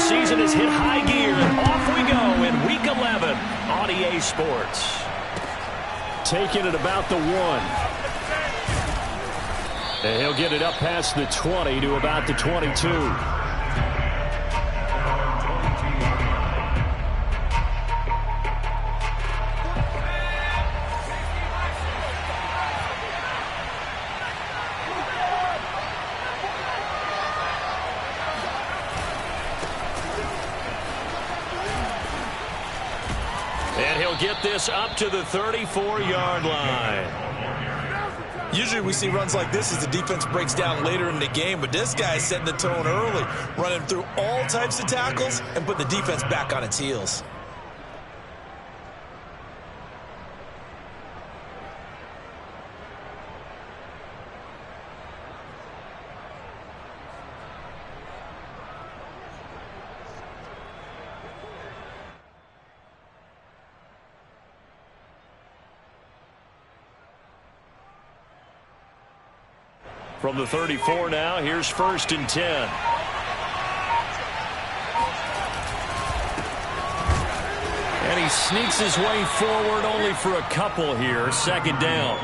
season has hit high gear. Off we go in Week 11 on EA Sports. Taking it about the 1. And he'll get it up past the 20 to about the 22. And he'll get this up to the 34-yard line. Usually we see runs like this as the defense breaks down later in the game, but this guy is setting the tone early, running through all types of tackles and putting the defense back on its heels. From the 34 now, here's 1st and 10. And he sneaks his way forward only for a couple here. 2nd down.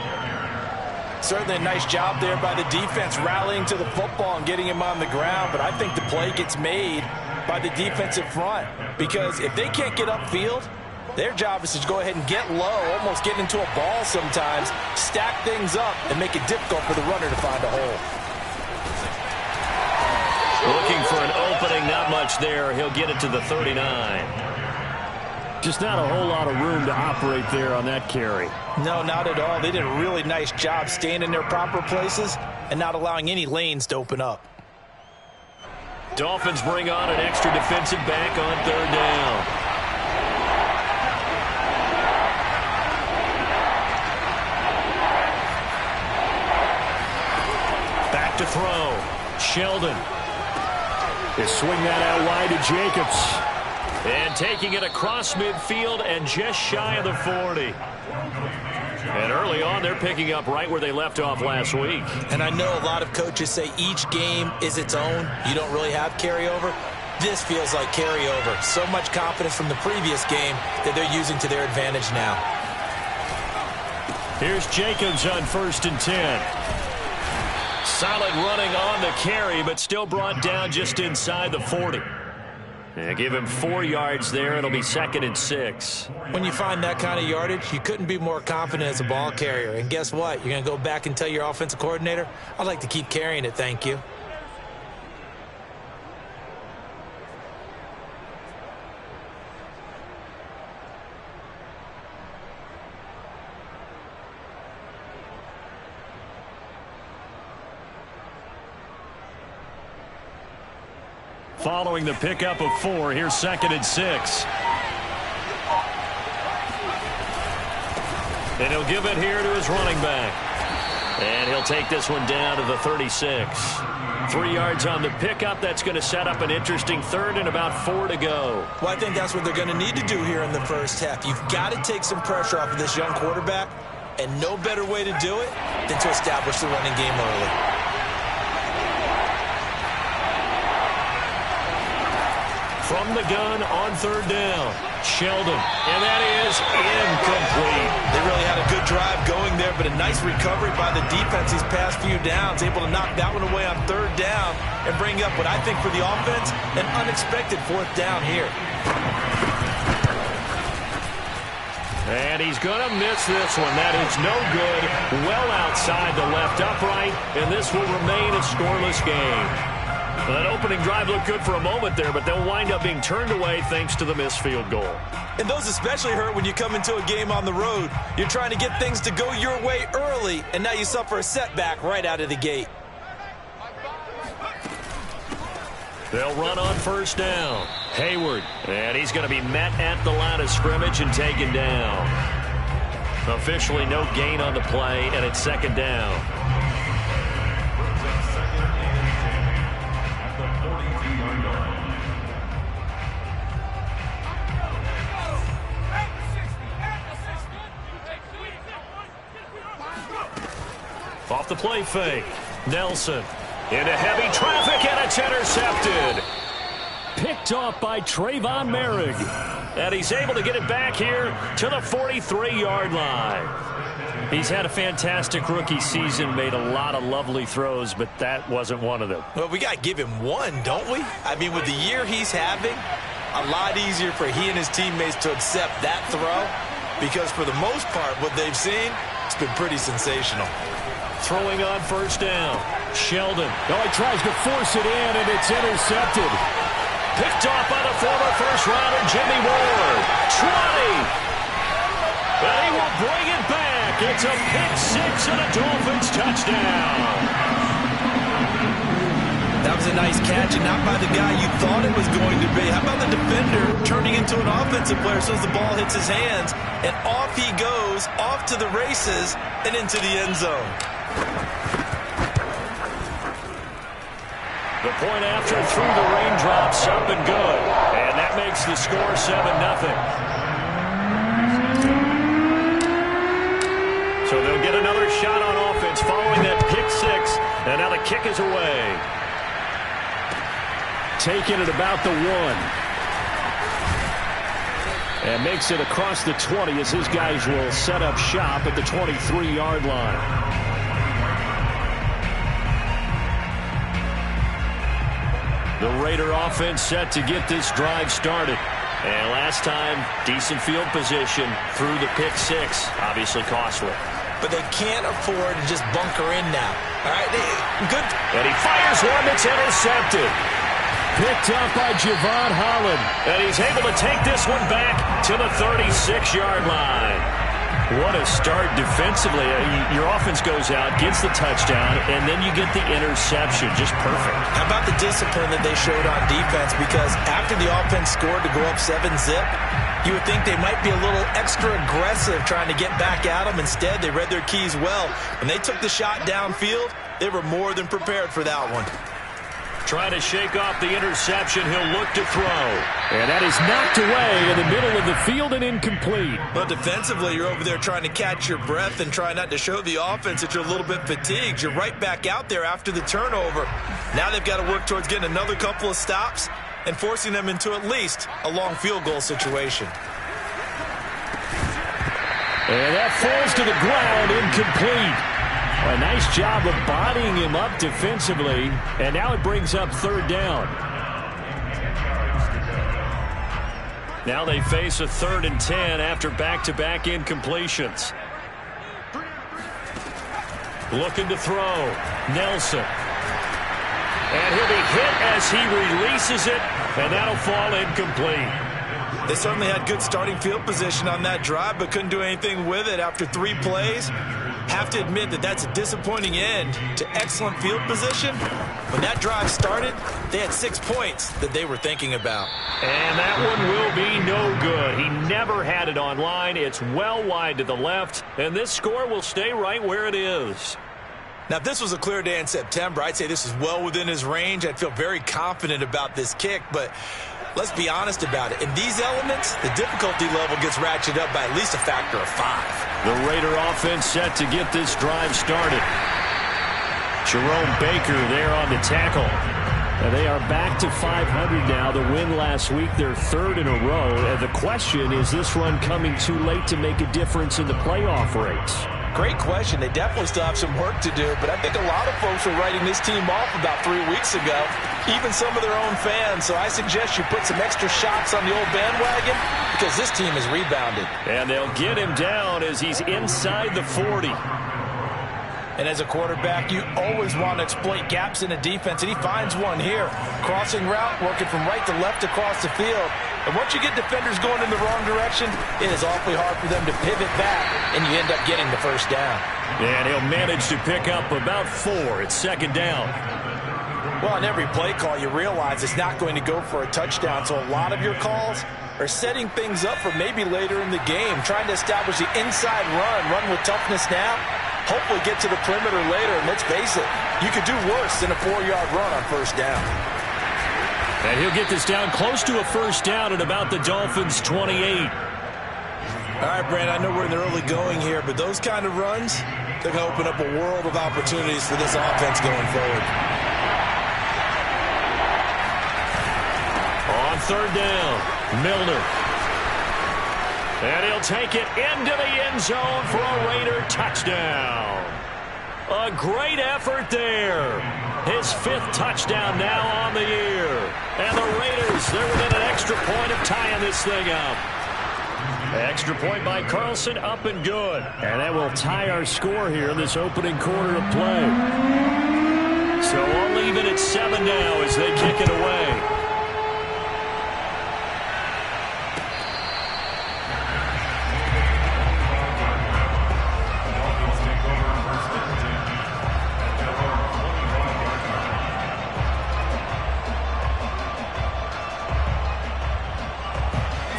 Certainly a nice job there by the defense rallying to the football and getting him on the ground, but I think the play gets made by the defensive front because if they can't get upfield, their job is to go ahead and get low, almost get into a ball sometimes, stack things up, and make it difficult for the runner to find a hole. Looking for an opening, not much there. He'll get it to the 39. Just not a whole lot of room to operate there on that carry. No, not at all. They did a really nice job staying in their proper places and not allowing any lanes to open up. Dolphins bring on an extra defensive back on 3rd down. To throw. Sheldon. They swing that out wide to Jacobs. And taking it across midfield and just shy of the 40. And early on, they're picking up right where they left off last week. And I know a lot of coaches say each game is its own. You don't really have carryover. This feels like carryover. So much confidence from the previous game that they're using to their advantage now. Here's Jacobs on 1st and 10. Solid running on the carry, but still brought down just inside the 40. Yeah, give him 4 yards there. It'll be 2nd and 6. When you find that kind of yardage, you couldn't be more confident as a ball carrier. And guess what? You're going to go back and tell your offensive coordinator, I'd like to keep carrying it, thank you. Following the pickup of 4, here's 2nd and 6. And he'll give it here to his running back. And he'll take this one down to the 36. 3 yards on the pickup. That's going to set up an interesting 3rd and about 4 to go. Well, I think that's what they're going to need to do here in the first half. You've got to take some pressure off of this young quarterback, and no better way to do it than to establish the running game early. From the gun on 3rd down, Sheldon, and that is incomplete. They really had a good drive going there, but a nice recovery by the defense these past few downs, able to knock that one away on 3rd down and bring up what I think for the offense, an unexpected 4th down here. And he's going to miss this one. That is no good. Well outside the left upright, and this will remain a scoreless game. That opening drive looked good for a moment there, but they'll wind up being turned away thanks to the missed field goal. And those especially hurt when you come into a game on the road. You're trying to get things to go your way early, and now you suffer a setback right out of the gate. They'll run on 1st down. Hayward, and he's going to be met at the line of scrimmage and taken down. Officially no gain on the play, and it's 2nd down. Off the play fake. Nelson into heavy traffic, and it's intercepted. picked off by Trayvon Merrick. And he's able to get it back here to the 43-yard line. He's had a fantastic rookie season, made a lot of lovely throws, but that wasn't one of them. Well, we got to give him one, don't we? I mean, with the year he's having, a lot easier for he and his teammates to accept that throw, because for the most part, what they've seen, it's been pretty sensational. Throwing on first down. Sheldon. Oh, he tries to force it in, and it's intercepted. Picked off by the former first-rounder, Jimmy Ward. 20. And he will bring it back. It's a pick-6 and a Dolphins touchdown. That was a nice catch, and not by the guy you thought it was going to be. How about the defender turning into an offensive player as soon as the ball hits his hands, and off he goes, off to the races, and into the end zone. The point after through the raindrops, up and good. And that makes the score 7-0. So they'll get another shot on offense following that pick-6, and now the kick is away. Taking it about the 1. And makes it across the 20 as his guys will set up shop at the 23-yard line. The Raider offense set to get this drive started. And last time, decent field position through the pick-6. Obviously costly. But they can't afford to just bunker in now. All right, good. And he fires one that's intercepted. Picked up by Javon Holland. And he's able to take this one back to the 36-yard line. What a start defensively. Your offense goes out, gets the touchdown, and then you get the interception. Just perfect. How about the discipline that they showed on defense? Because after the offense scored to go up 7-zip, you would think they might be a little extra aggressive trying to get back at them. Instead, they read their keys well. When they took the shot downfield, they were more than prepared for that one. Trying to shake off the interception. He'll look to throw. And that is knocked away in the middle of the field and incomplete. But defensively, you're over there trying to catch your breath and try not to show the offense that you're a little bit fatigued. You're right back out there after the turnover. Now they've got to work towards getting another couple of stops and forcing them into at least a long field goal situation. And that falls to the ground, incomplete. A nice job of bodying him up defensively, and now it brings up third down. Now they face a 3rd and 10 after back-to-back incompletions. Looking to throw. Nelson. And he'll be hit as he releases it, and that'll fall incomplete. They certainly had good starting field position on that drive, but couldn't do anything with it after 3 plays. Have to admit that that's a disappointing end to excellent field position. When that drive started, they had 6 points that they were thinking about. And that one will be no good. He never had it on line. It's well wide to the left, and this score will stay right where it is. Now, if this was a clear day in September, I'd say this is well within his range. I'd feel very confident about this kick, but let's be honest about it. In these elements, the difficulty level gets ratcheted up by at least a factor of 5. The Raider offense set to get this drive started. Jerome Baker there on the tackle. And they are back to 500 now. The win last week, their 3rd in a row. And the question, is this run coming too late to make a difference in the playoff race? Great question. They definitely still have some work to do, but I think a lot of folks were writing this team off about 3 weeks ago, even some of their own fans. So I suggest you put some extra shots on the old bandwagon because this team has rebounded. And they'll get him down as he's inside the 40. And as a quarterback, you always want to exploit gaps in a defense, and he finds one here. Crossing route, working from right to left across the field. And once you get defenders going in the wrong direction, it is awfully hard for them to pivot back, and you end up getting the first down. And he'll manage to pick up about 4. It's 2nd down. Well, on every play call, you realize it's not going to go for a touchdown, so a lot of your calls are setting things up for maybe later in the game, trying to establish the inside run with toughness now, hopefully get to the perimeter later, and let's face it, you could do worse than a 4-yard run on first down. And he'll get this down close to a first down at about the Dolphins' 28. All right, Brand, I know we're in the early going here, but those kind of runs, they're going to open up a world of opportunities for this offense going forward. third down. Milner. And he'll take it into the end zone for a Raider touchdown. A great effort there. His 5th touchdown now on the year. And the Raiders, they're within an extra point of tying this thing up. Extra point by Carlson, up and good. And that will tie our score here in this opening quarter of play. So we'll leave it at 7 now as they kick it away.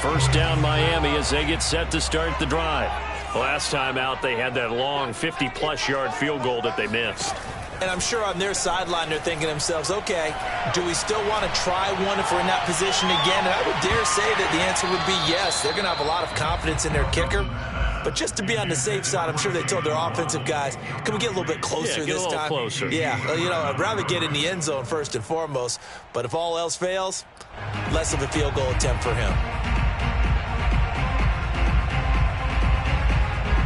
First down Miami as they get set to start the drive. Last time out, they had that long 50-plus yard field goal that they missed. And I'm sure on their sideline they're thinking to themselves, okay, do we still want to try one if we're in that position again? And I would dare say that the answer would be yes. They're going to have a lot of confidence in their kicker. But just to be on the safe side, I'm sure they told their offensive guys, can we get a little bit closer this time? Closer. Yeah, I'd rather get in the end zone first and foremost. But if all else fails, less of a field goal attempt for him.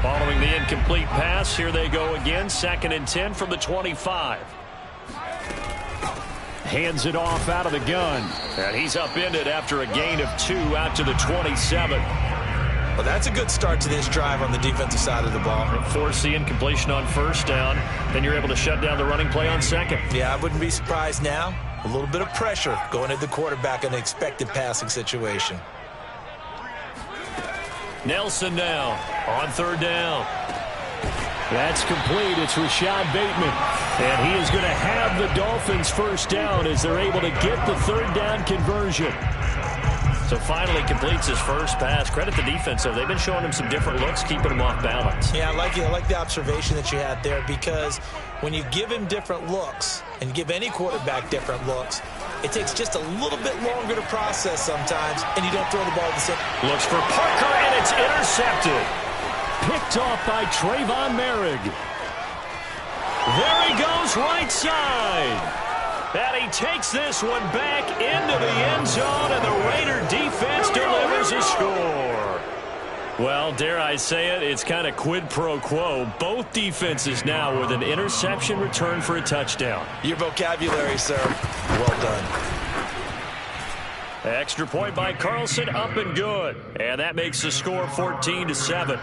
Following the incomplete pass, here they go again. 2nd and 10 from the 25. Hands it off out of the gun. And he's upended after a gain of 2 out to the 27. Well, that's a good start to this drive on the defensive side of the ball. Force the incompletion on first down. Then you're able to shut down the running play on second. Yeah, I wouldn't be surprised now. A little bit of pressure going at the quarterback in an expected passing situation. Nelson now on 3rd down. That's complete. It's Rashad Bateman. And he is going to have the Dolphins first down as they're able to get the 3rd down conversion. So finally completes his first pass. Credit the defense, though. They've been showing him some different looks, keeping him off balance. Yeah, I like the observation that you had there, because when you give him different looks and give any quarterback different looks, it takes just a little bit longer to process sometimes, and you don't throw the ball at the same. Looks for Parker, and it's intercepted. Picked off by Trayvon Merrick. There he goes right side. And he takes this one back into the end zone, and the Raider defense delivers a score. Well, dare I say it, it's kind of quid pro quo. Both defenses now with an interception return for a touchdown. Your vocabulary, sir. Well done. Extra point by Carlson, up and good. And that makes the score 14-7.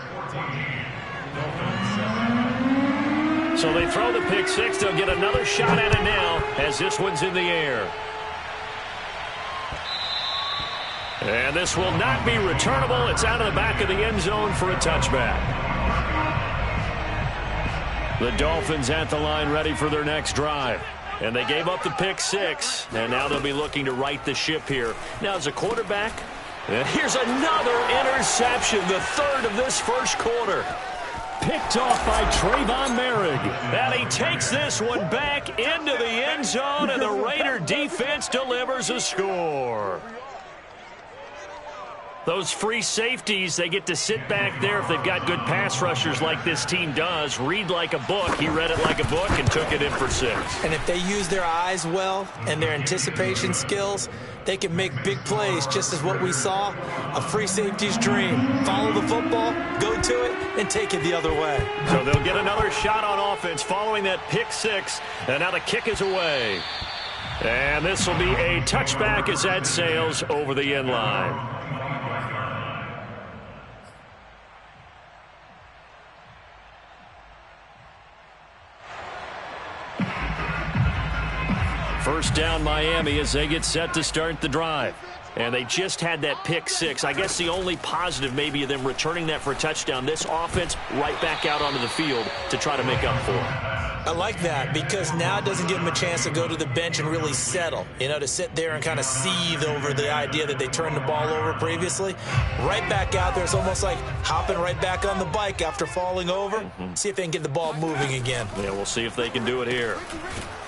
So they throw the pick six. They'll get another shot at it now as this one's in the air. And this will not be returnable. It's out of the back of the end zone for a touchback. The Dolphins at the line ready for their next drive. And they gave up the pick six. And now they'll be looking to right the ship here. Now as a quarterback, and here's another interception, the 3rd of this first quarter. Picked off by Trayvon Merrick. And he takes this one back into the end zone, and the Raider defense delivers a score. Those free safeties, they get to sit back there if they've got good pass rushers like this team does. Read like a book. He read it like a book and took it in for 6. And if they use their eyes well and their anticipation skills, they can make big plays, just as what we saw, a free safety's dream. Follow the football, go to it, and take it the other way. So they'll get another shot on offense following that pick six, and now the kick is away. And this will be a touchback as that sails over the end line. First down Miami as they get set to start the drive. And they just had that pick six. I guess the only positive maybe of them returning that for a touchdown. This offense right back out onto the field to try to make up for it. I like that because now it doesn't give them a chance to go to the bench and really settle. You know, to sit there and kind of seethe over the idea that they turned the ball over previously. Right back out there. It's almost like hopping right back on the bike after falling over. See if they can get the ball moving again. Yeah, we'll see if they can do it here.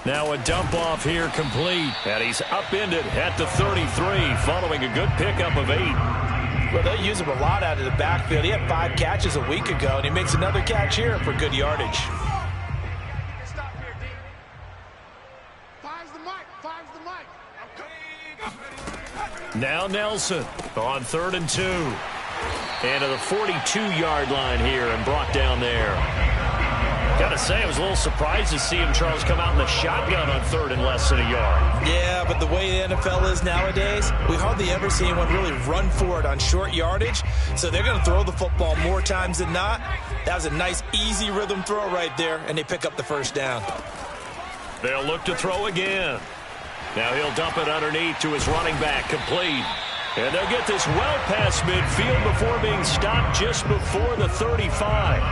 Now a dump off here complete. And he's upended at the 33 following a good pickup of 8. Well, they'll use him a lot out of the backfield. He had 5 catches a week ago, and he makes another catch here for good yardage. Stop here, D. Fives the mic. Now Nelson on 3rd and 2. And to the 42-yard line here and brought down there. Got to say, I was a little surprised to see him, Charles, come out in the shotgun on 3rd and less than a yard. Yeah, but the way the NFL is nowadays, we hardly ever see anyone really run for it on short yardage. So they're going to throw the football more times than not. That was a nice, easy rhythm throw right there, and they pick up the first down. They'll look to throw again. Now he'll dump it underneath to his running back, complete. And they'll get this well past midfield before being stopped just before the 35.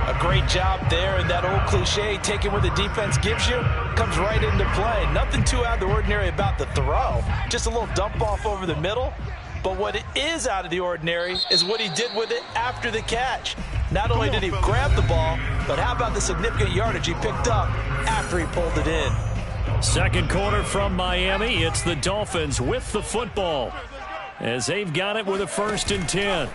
A great job there, and that old cliche, taking what the defense gives you, comes right into play. Nothing too out of the ordinary about the throw. Just a little dump off over the middle. But what it is out of the ordinary is what he did with it after the catch. Not only did he grab the ball, but how about the significant yardage he picked up after he pulled it in. Second quarter from Miami. It's the Dolphins with the football as they've got it with a 1st and 10.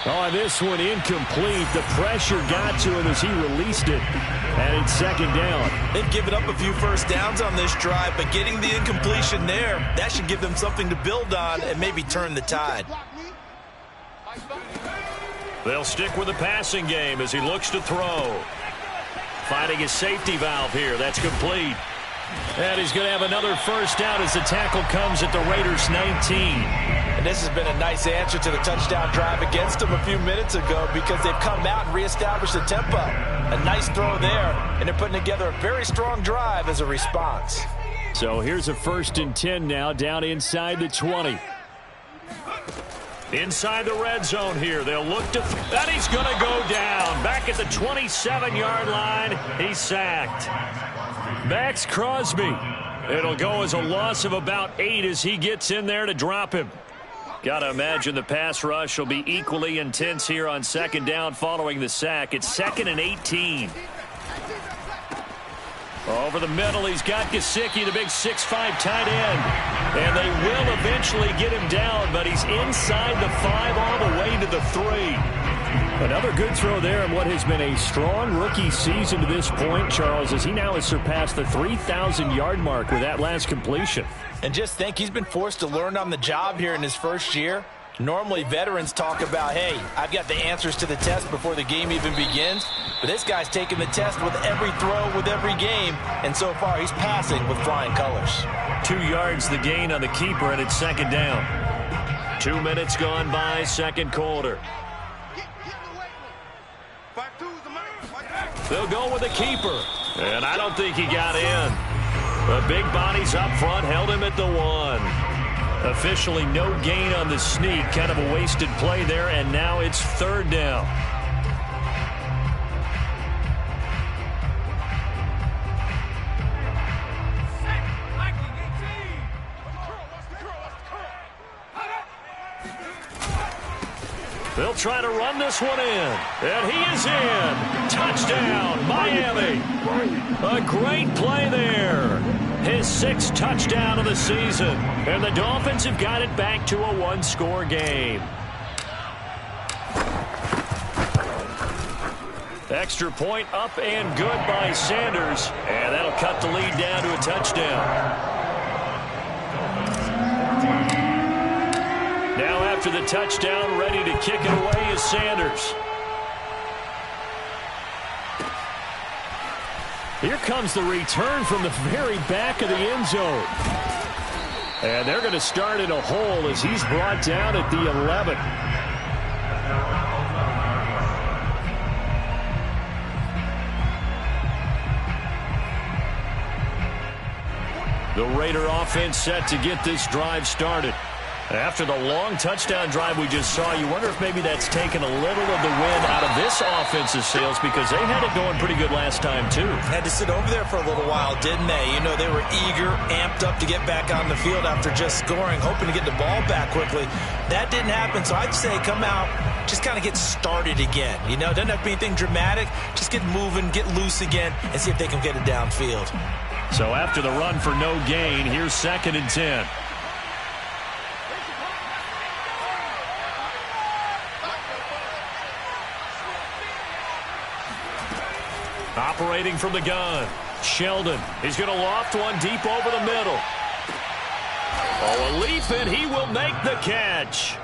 Oh, this one incomplete. The pressure got to him as he released it. And it's 2nd down. They've given up a few first downs on this drive, but getting the incompletion there, that should give them something to build on and maybe turn the tide. They'll stick with the passing game as he looks to throw. Finding his safety valve here. That's complete. And he's going to have another first down as the tackle comes at the Raiders' 19. And this has been a nice answer to the touchdown drive against them a few minutes ago because they've come out and reestablished the tempo. A nice throw there, and they're putting together a very strong drive as a response. So here's a 1st and 10 now down inside the 20. Inside the red zone here. They'll look to... and he's going to go down. Back at the 27-yard line. He's sacked. Max Crosby. It'll go as a loss of about 8 as he gets in there to drop him. Got to imagine the pass rush will be equally intense here on 2nd down following the sack. It's 2nd and 18. Over the middle, he's got Gesicki, the big 6'5" tight end. And they will eventually get him down, but he's inside the 5 all the way to the 3. Another good throw there in what has been a strong rookie season to this point, Charles, as he now has surpassed the 3,000-yard mark with that last completion. And just think, he's been forced to learn on the job here in his first year. Normally, veterans talk about, hey, I've got the answers to the test before the game even begins. But this guy's taking the test with every throw, with every game. And so far, he's passing with flying colors. 2 yards the gain on the keeper, and it's 2nd down. 2 minutes gone by, 2nd quarter. They'll go with the keeper. And I don't think he got in. The big bodies up front held him at the 1. Officially no gain on the sneak. Kind of a wasted play there, and now it's 3rd down. They'll try to run this one in. And he is in. Touchdown, Miami. A great play there. His 6th touchdown of the season. And the Dolphins have got it back to a 1-score game. Extra point up and good by Sanders. And that'll cut the lead down to a touchdown. Now after the touchdown, ready to kick it away is Sanders. Here comes the return from the very back of the end zone. And they're going to start in a hole as he's brought down at the 11. The Raider offense set to get this drive started. After the long touchdown drive we just saw, you wonder if maybe that's taken a little of the wind out of this offensive sails because they had it going pretty good last time, too. Had to sit over there for a little while, didn't they? You know, they were eager, amped up to get back on the field after just scoring, hoping to get the ball back quickly. That didn't happen, so I'd say come out, just kind of get started again. You know, it doesn't have to be anything dramatic. Just get moving, get loose again, and see if they can get it downfield. So after the run for no gain, here's 2nd and 10. Operating from the gun, Sheldon. He's going to loft one deep over the middle. Oh, a leap, and he will make the catch.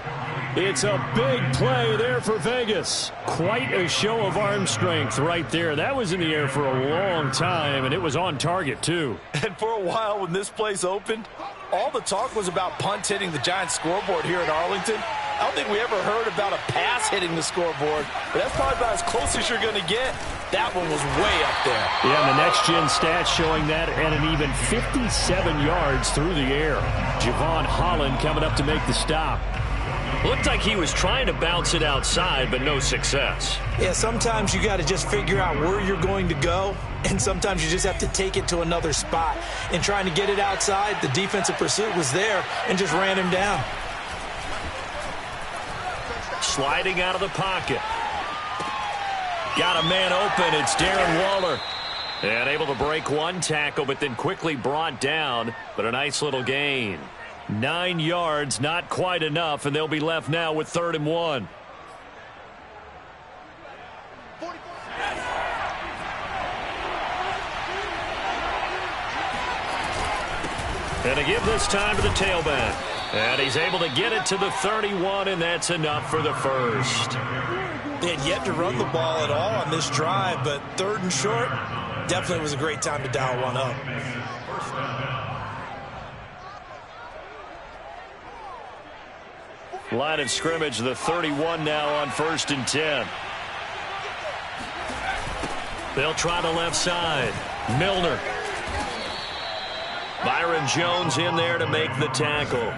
It's a big play there for Vegas. Quite a show of arm strength right there. That was in the air for a long time, and it was on target, too. And for a while when this place opened, all the talk was about punts hitting the Giants scoreboard here in Arlington. I don't think we ever heard about a pass hitting the scoreboard, but that's probably about as close as you're going to get. That one was way up there. Yeah, and the next-gen stats showing that at an even 57 yards through the air. Javon Holland coming up to make the stop. Looked like he was trying to bounce it outside, but no success. Yeah, sometimes you got to just figure out where you're going to go, and sometimes you just have to take it to another spot. In trying to get it outside, the defensive pursuit was there and just ran him down. Sliding out of the pocket. Got a man open. It's Darren Waller. And able to break one tackle, but then quickly brought down. But a nice little gain. 9 yards, not quite enough, and they'll be left now with 3rd and 1. And to give this time to the tailback. And he's able to get it to the 31, and that's enough for the first. They had yet to run the ball at all on this drive, but 3rd and short, definitely was a great time to dial one up. Line of scrimmage, the 31 now on 1st and 10. They'll try the left side. Milner. Byron Jones in there to make the tackle.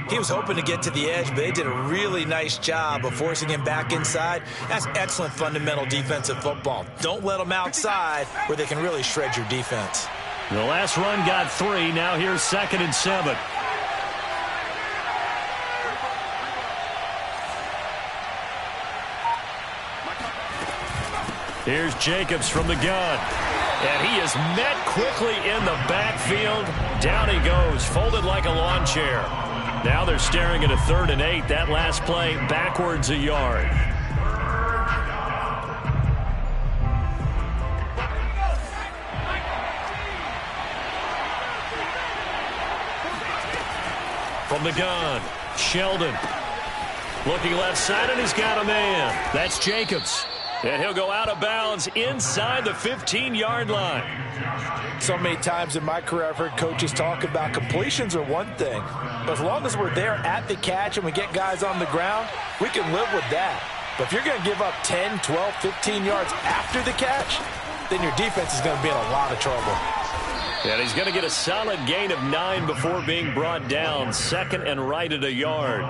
He was hoping to get to the edge, but they did a really nice job of forcing him back inside. That's excellent fundamental defensive football. Don't let them outside where they can really shred your defense. The last run got 3. Now here's 2nd and 7. Here's Jacobs from the gun. And he is met quickly in the backfield. Down he goes, folded like a lawn chair. Now they're staring at a 3rd and 8. That last play backwards a yard. From the gun, Sheldon. Looking left side, and he's got a man. That's Jacobs. And he'll go out of bounds inside the 15-yard line. So many times in my career, I've heard coaches talk about completions are one thing. But as long as we're there at the catch and we get guys on the ground, we can live with that. But if you're going to give up 10, 12, 15 yards after the catch, then your defense is going to be in a lot of trouble. And he's going to get a solid gain of 9 before being brought down. 2nd and right at a yard.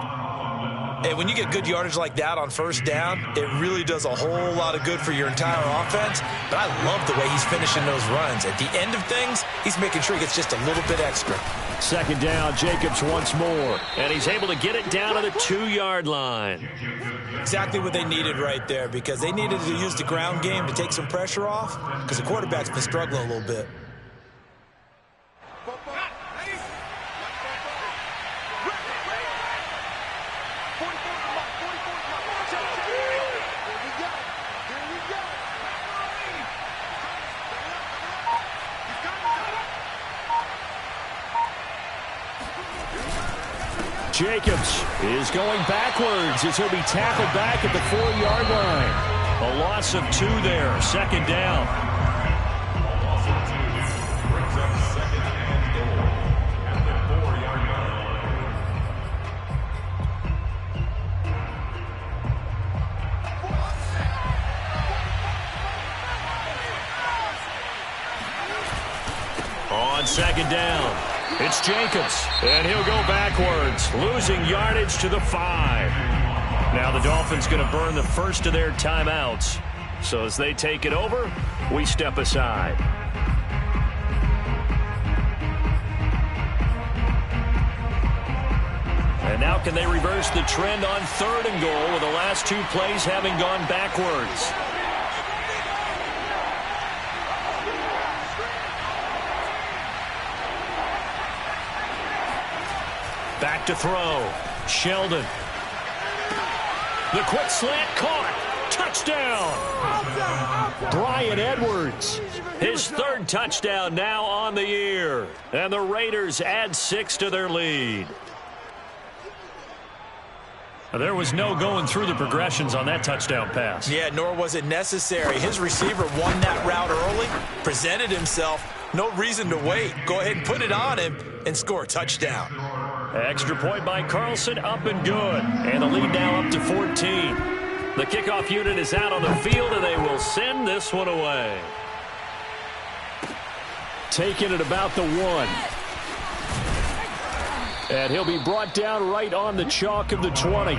And when you get good yardage like that on 1st down, it really does a whole lot of good for your entire offense. But I love the way he's finishing those runs. At the end of things, he's making sure he gets just a little bit extra. 2nd down, Jacobs once more. And he's able to get it down to the 2-yard line. Exactly what they needed right there, because they needed to use the ground game to take some pressure off, because the quarterback's been struggling a little bit. Jacobs is going backwards as he'll be tackled back at the 4-yard line. A loss of 2 there, 2nd down. On 2nd down. It's Jacobs, and he'll go backwards, losing yardage to the 5. Now the Dolphins going to burn the first of their timeouts. So as they take it over, we step aside. And now can they reverse the trend on 3rd and goal with the last 2 plays having gone backwards? Back to throw. Sheldon. The quick slant caught. Touchdown. Bryan Edwards. His third touchdown now on the year. And the Raiders add 6 to their lead. There was no going through the progressions on that touchdown pass. Yeah, nor was it necessary. His receiver won that route early, presented himself. No reason to wait. Go ahead and put it on him and score a touchdown. Extra point by Carlson, up and good. And the lead now up to 14. The kickoff unit is out on the field, and they will send this one away. Taking it about the 1. And he'll be brought down right on the chalk of the 20.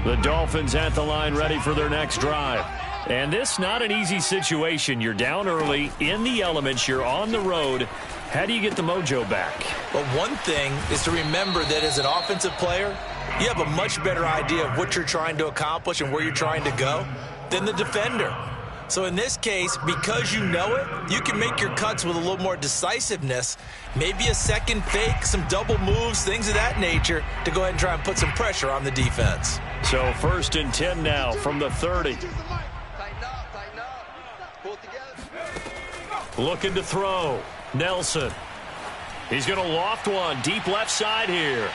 The Dolphins at the line ready for their next drive. And this not an easy situation. You're down early, in the elements, you're on the road. How do you get the mojo back? Well, one thing is to remember that as an offensive player, you have a much better idea of what you're trying to accomplish and where you're trying to go than the defender. So in this case, because you know it, you can make your cuts with a little more decisiveness, maybe a second fake, some double moves, things of that nature, to go ahead and try and put some pressure on the defense. So 1st and 10 now from the 30. Looking to throw. Nelson. He's going to loft one deep left side here.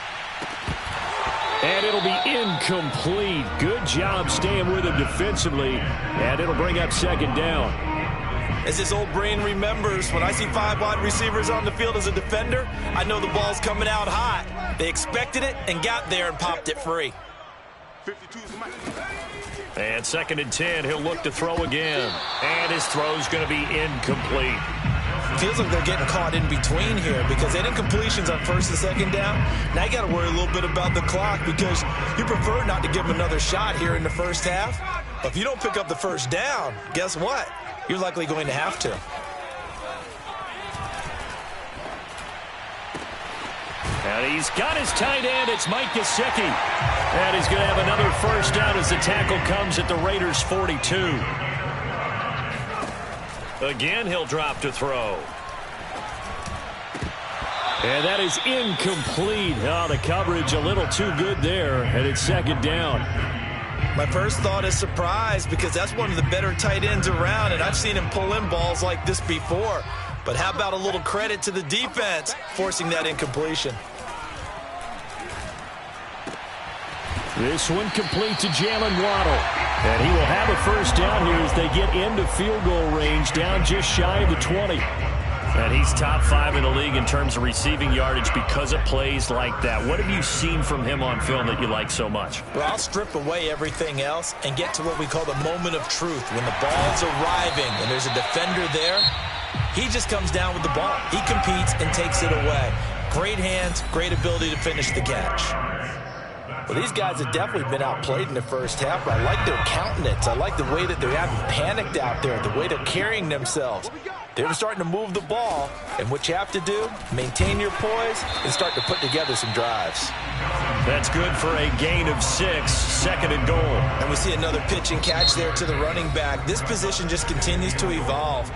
And it'll be incomplete. Good job staying with him defensively. And it'll bring up 2nd down. As his old brain remembers, when I see 5 wide receivers on the field as a defender, I know the ball's coming out hot. They expected it and got there and popped it free. And 2nd and 10, he'll look to throw again. And his throw's going to be incomplete. Feels like they're getting caught in between here because they didn't completions on 1st and 2nd down. Now you got to worry a little bit about the clock because you prefer not to give them another shot here in the first half. But if you don't pick up the 1st down, guess what? You're likely going to have to. And he's got his tight end. It's Mike Gesicki. And he's going to have another 1st down as the tackle comes at the Raiders' 42. Again, he'll drop to throw. And that is incomplete. Oh, the coverage a little too good there. And it's 2nd down. My first thought is surprise because that's one of the better tight ends around, and I've seen him pull in balls like this before. But how about a little credit to the defense forcing that incompletion? This one complete to Jalen Waddle. And he will have a 1st down here as they get into field goal range, down just shy of the 20. And he's top 5 in the league in terms of receiving yardage because of plays like that. What have you seen from him on film that you like so much? Well, I'll strip away everything else and get to what we call the moment of truth. When the ball's arriving and there's a defender there, he just comes down with the ball. He competes and takes it away. Great hands, great ability to finish the catch. Well, these guys have definitely been outplayed in the first half, but I like their countenance. I like the way that they haven't panicked out there, the way they're carrying themselves. They're starting to move the ball, and what you have to do, maintain your poise and start to put together some drives. That's good for a gain of 6, 2nd and goal. And we see another pitch and catch there to the running back. This position just continues to evolve.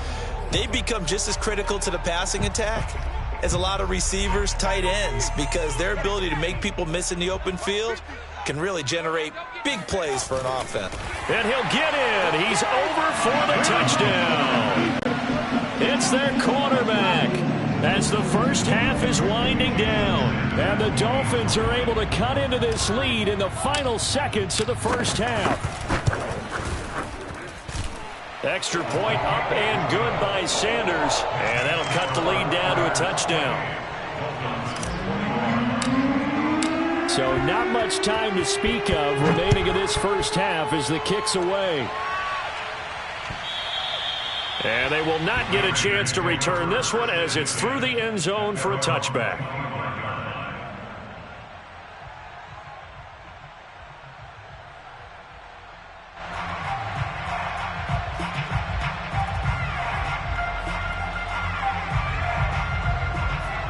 They become just as critical to the passing attack as a lot of receivers, tight ends, because their ability to make people miss in the open field can really generate big plays for an offense. And he'll get in. He's over for the touchdown. It's their quarterback as the first half is winding down. And the Dolphins are able to cut into this lead in the final seconds of the first half. Extra point up and good by Sanders. And that'll cut the lead down to a touchdown. So not much time to speak of remaining in this first half as the kick's away. And they will not get a chance to return this one as it's through the end zone for a touchback.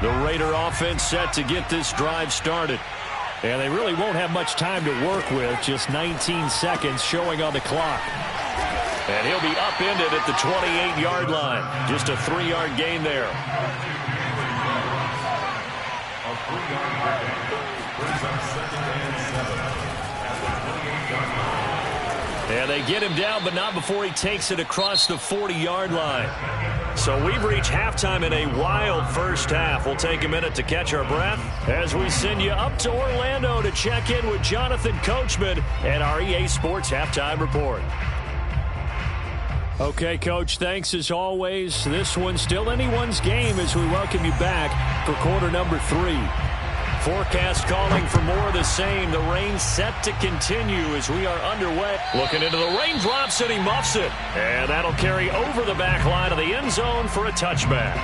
The Raider offense set to get this drive started. And they really won't have much time to work with, just 19 seconds showing on the clock. And he'll be upended at the 28-yard line. Just a 3-yard gain there. And they get him down, but not before he takes it across the 40-yard line. So we've reached halftime in a wild first half. We'll take a minute to catch our breath as we send you up to Orlando to check in with Jonathan Coachman and our EA Sports Halftime Report. Okay, Coach, thanks as always. This one's still anyone's game as we welcome you back for quarter number 3. Forecast calling for more of the same. The rain set to continue as we are underway. Looking into the raindrops, and he muffs it. And that'll carry over the back line of the end zone for a touchback.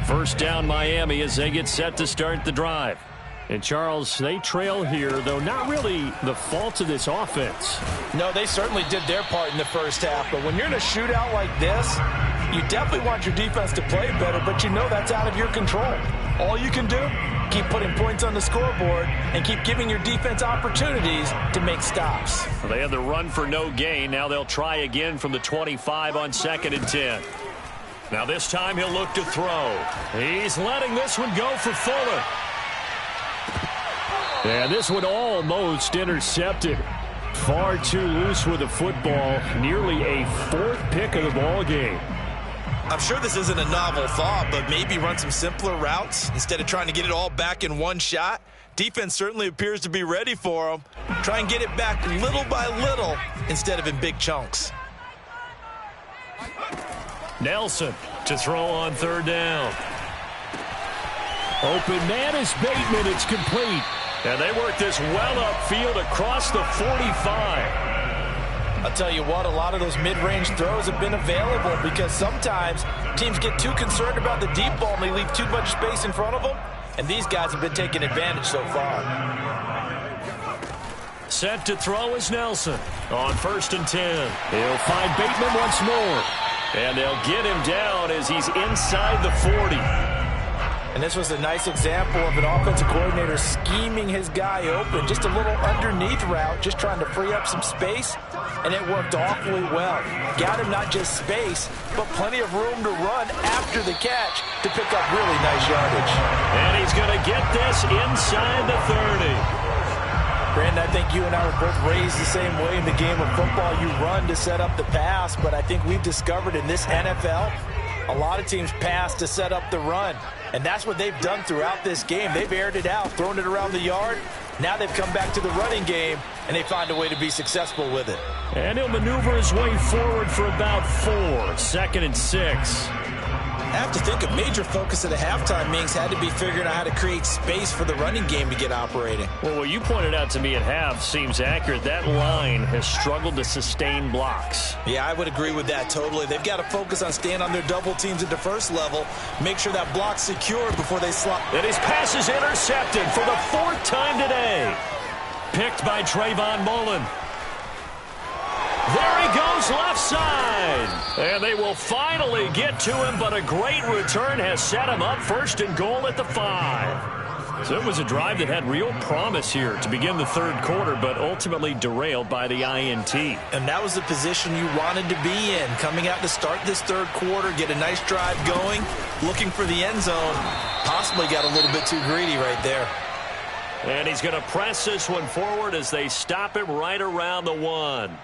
First down, Miami, as they get set to start the drive. And, Charles, they trail here, though not really the fault of this offense. No, they certainly did their part in the first half. But when you're in a shootout like this, you definitely want your defense to play better, but you know that's out of your control. All you can do, keep putting points on the scoreboard and keep giving your defense opportunities to make stops. Well, they had the run for no gain. Now they'll try again from the 25 on 2nd and 10. Now this time he'll look to throw. He's letting this one go for Fuller. And this one almost intercepted. Far too loose with the football. Nearly a 4th pick of the ball game. I'm sure this isn't a novel thought, but maybe run some simpler routes instead of trying to get it all back in one shot. Defense certainly appears to be ready for them. Try and get it back little by little instead of in big chunks. Nelson to throw on 3rd down. Open man is Bateman. It's complete. And they work this well upfield across the 45. I'll tell you what, a lot of those mid-range throws have been available because sometimes teams get too concerned about the deep ball and they leave too much space in front of them. And these guys have been taking advantage so far. Set to throw is Nelson on 1st and 10. He'll find Bateman once more. And they'll get him down as he's inside the 40. And this was a nice example of an offensive coordinator scheming his guy open. Just a little underneath route, just trying to free up some space, and it worked awfully well. Got him not just space, but plenty of room to run after the catch to pick up really nice yardage. And he's going to get this inside the 30. Brandon, I think you and I were both raised the same way in the game of football. You run to set up the pass, but I think we've discovered in this NFL, a lot of teams pass to set up the run. And that's what they've done throughout this game. They've aired it out, thrown it around the yard. Now they've come back to the running game, and they find a way to be successful with it. And he'll maneuver his way forward for about 4. 2nd and 6. I have to think a major focus of the halftime meetings had to be figuring out how to create space for the running game to get operating. Well, what you pointed out to me at half seems accurate. That line has struggled to sustain blocks. Yeah, I would agree with that totally. They've got to focus on staying on their double teams at the first level, make sure that block's secured before they slot. And his pass is intercepted for the 4th time today. Picked by Trayvon Mullen. There he goes, left side. And they will finally get to him, but a great return has set him up 1st and goal at the 5. So it was a drive that had real promise here to begin the 3rd quarter, but ultimately derailed by the INT. And that was the position you wanted to be in, coming out to start this 3rd quarter, get a nice drive going, looking for the end zone. Possibly got a little bit too greedy right there. And he's going to press this one forward as they stop him right around the 1.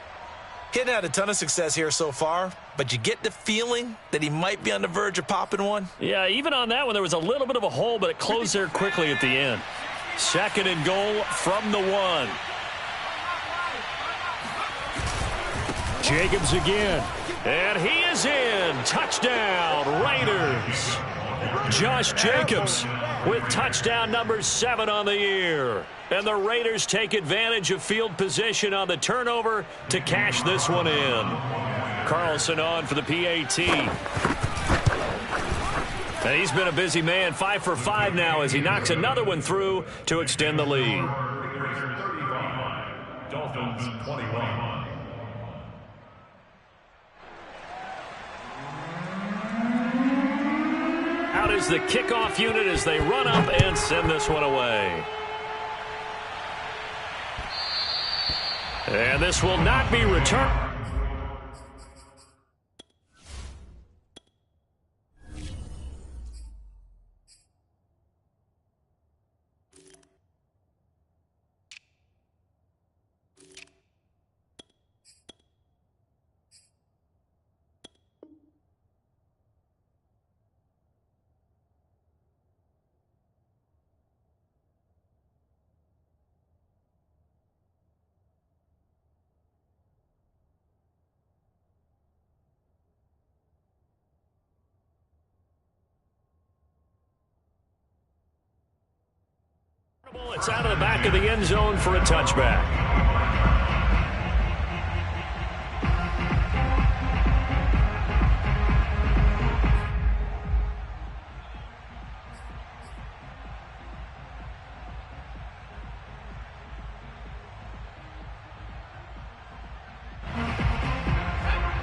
Hadn't had a ton of success here so far, but you get the feeling that he might be on the verge of popping one. Yeah, even on that one, there was a little bit of a hole, but it closed there quickly at the end. 2nd and goal from the 1. Jacobs again. And he is in. Touchdown, Raiders. Josh Jacobs with touchdown number 7 on the year. And the Raiders take advantage of field position on the turnover to cash this one in. Carlson on for the PAT. And he's been a busy man, 5 for 5 now as he knocks another one through to extend the lead. Dolphins 21. Out is the kickoff unit as they run up and send this one away. And this will not be returned. It's out of the back of the end zone for a touchback.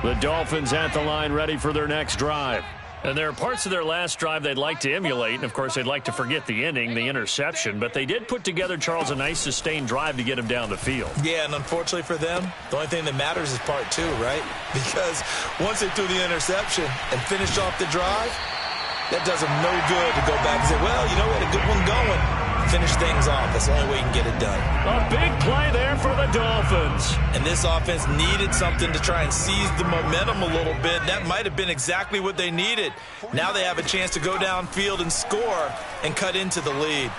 The Dolphins at the line ready for their next drive. And there are parts of their last drive they'd like to emulate, and of course they'd like to forget the inning, the interception, but they did put together, Charles, a nice sustained drive to get him down the field. Yeah, and unfortunately for them, the only thing that matters is part two, right? Because once they threw the interception and finished off the drive, that does them no good to go back and say, well, you know, we had a good one going. Finish things off. That's the only way you can get it done. A big play there for the Dolphins. And this offense needed something to try and seize the momentum a little bit. That might have been exactly what they needed. Now they have a chance to go downfield and score and cut into the lead.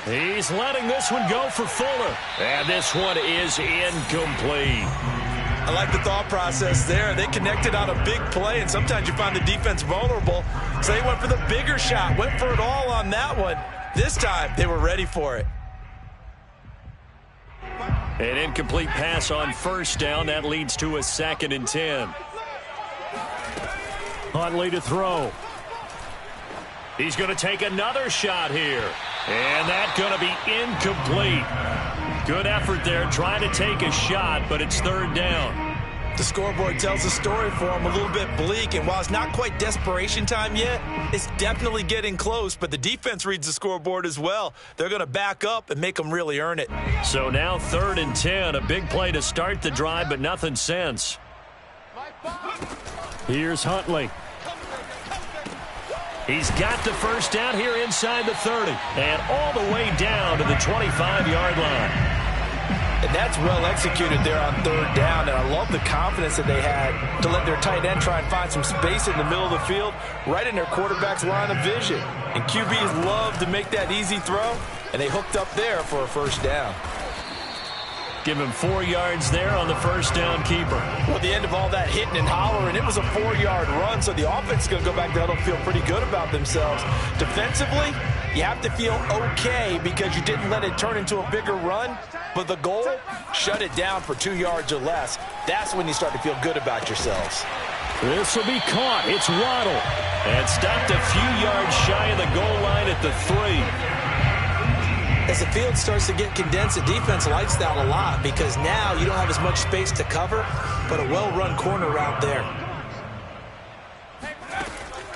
He's letting this one go for Fuller. And this one is incomplete. I like the thought process there. They connected on a big play, and sometimes you find the defense vulnerable. So they went for the bigger shot, went for it all on that one. This time, they were ready for it. An incomplete pass on first down. That leads to a 2nd and 10. Huntley to throw. He's going to take another shot here. And that's going to be incomplete. Good effort there trying to take a shot, but it's 3rd down. The scoreboard tells a story for them, a little bit bleak, and while it's not quite desperation time yet, it's definitely getting close, but the defense reads the scoreboard as well. They're going to back up and make them really earn it. So now 3rd and 10, a big play to start the drive, but nothing since. Here's Huntley. He's got the first down here inside the 30, and all the way down to the 25-yard line. And that's well executed there on 3rd down, and I love the confidence that they had to let their tight end try and find some space in the middle of the field, right in their quarterback's line of vision. And QBs love to make that easy throw, and they hooked up there for a 1st down. Give him 4 yards there on the first down keeper. Well, at the end of all that hitting and hollering, it was a 4-yard run, so the offense is going to go back there and feel pretty good about themselves. Defensively, you have to feel okay because you didn't let it turn into a bigger run, but the goal, shut it down for 2 yards or less. That's when you start to feel good about yourselves. This will be caught. It's Waddle. And stopped a few yards shy of the goal line at the 3. As the field starts to get condensed, the defense likes that a lot because now you don't have as much space to cover, but a well-run corner route there.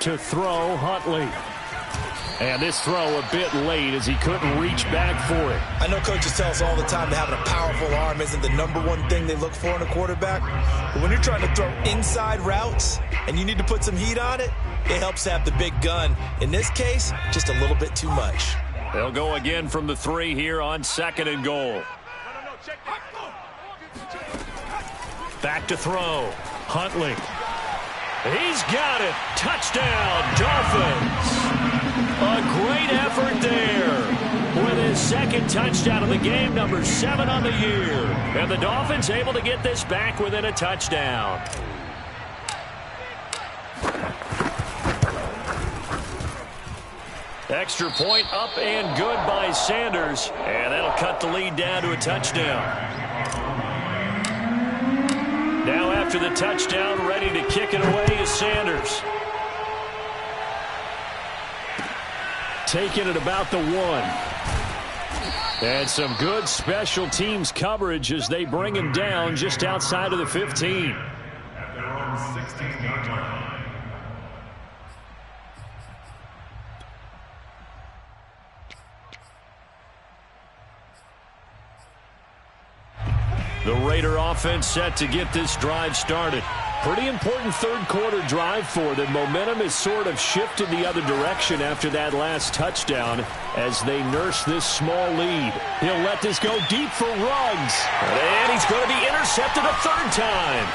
To throw, Huntley. And this throw a bit late as he couldn't reach back for it. I know coaches tell us all the time that having a powerful arm isn't the #1 thing they look for in a quarterback. But when you're trying to throw inside routes and you need to put some heat on it, it helps to have the big gun. In this case, just a little bit too much. They'll go again from the 3 here on 2nd and goal. Back to throw. Huntley. He's got it. Touchdown, Dolphins. A great effort there. With his 2nd touchdown of the game, number 7 on the year. And the Dolphins able to get this back within a touchdown. Extra point up and good by Sanders. And that'll cut the lead down to a touchdown. Now after the touchdown, ready to kick it away is Sanders. Taking it about the 1. And some good special teams coverage as they bring him down just outside of the 15. At their own 16-yard line. The Raider offense set to get this drive started. Pretty important third quarter drive for them. Momentum has sort of shifted the other direction after that last touchdown as they nurse this small lead. He'll let this go deep for Ruggs. And he's going to be intercepted a third time.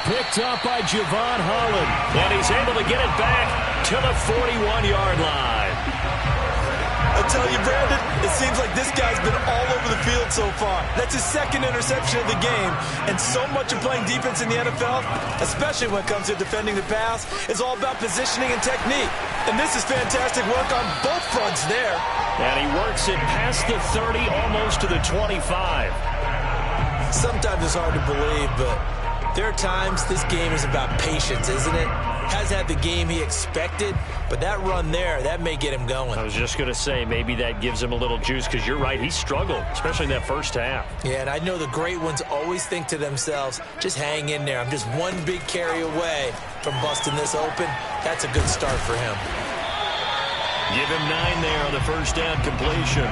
Picked up by Javon Holland. And he's able to get it back to the 41-yard line. I tell you, Brandon, it seems like this guy's been all over the field so far. That's his second interception of the game. And so much of playing defense in the NFL, especially when it comes to defending the pass, is all about positioning and technique. And this is fantastic work on both fronts there. And he works it past the 30, almost to the 25. Sometimes it's hard to believe, but there are times this game is about patience, isn't it? Hasn't had the game he expected, but that run there, that may get him going. I was just going to say, maybe that gives him a little juice, because you're right, he struggled, especially in that first half. Yeah, and I know the great ones always think to themselves, just hang in there. I'm just one big carry away from busting this open. That's a good start for him. Give him 9 there on the first down completion.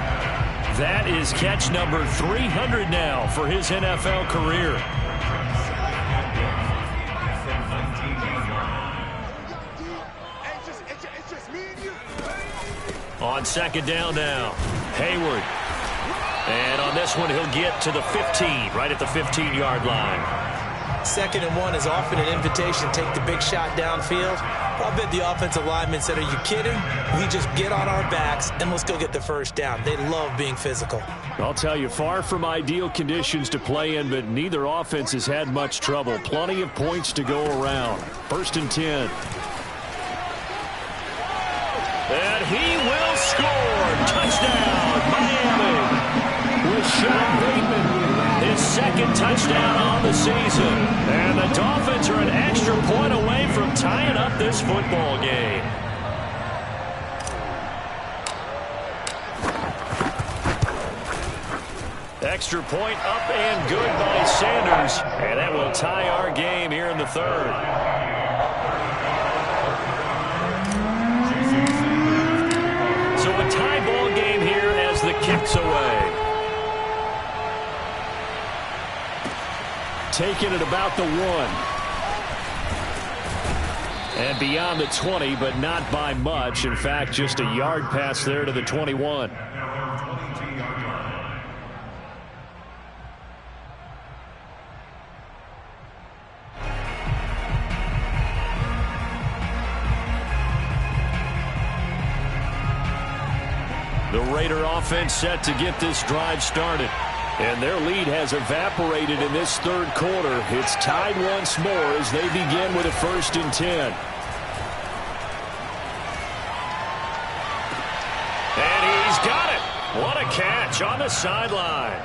That is catch number 300 now for his NFL career. On second down now, Hayward. And on this one, he'll get to the 15, right at the 15-yard line. 2nd and 1 is often an invitation to take the big shot downfield. I'll bet the offensive lineman said, are you kidding? We just get on our backs and let's go get the first down. They love being physical. I'll tell you, far from ideal conditions to play in, but neither offense has had much trouble. Plenty of points to go around. 1st and 10. And he will score. Touchdown, Miami. With Sean Bateman, his 2nd touchdown on the season. And the Dolphins are an extra point away from tying up this football game. Extra point up and good by Sanders. And that will tie our game here in the 3rd. Tie ball game here as the kick's away. Taking it about the 1. And beyond the 20, but not by much. In fact, just a yard pass there to the 21. The Raider offense set to get this drive started. And their lead has evaporated in this 3rd quarter. It's tied once more as they begin with a 1st and 10. And he's got it. What a catch on the sideline.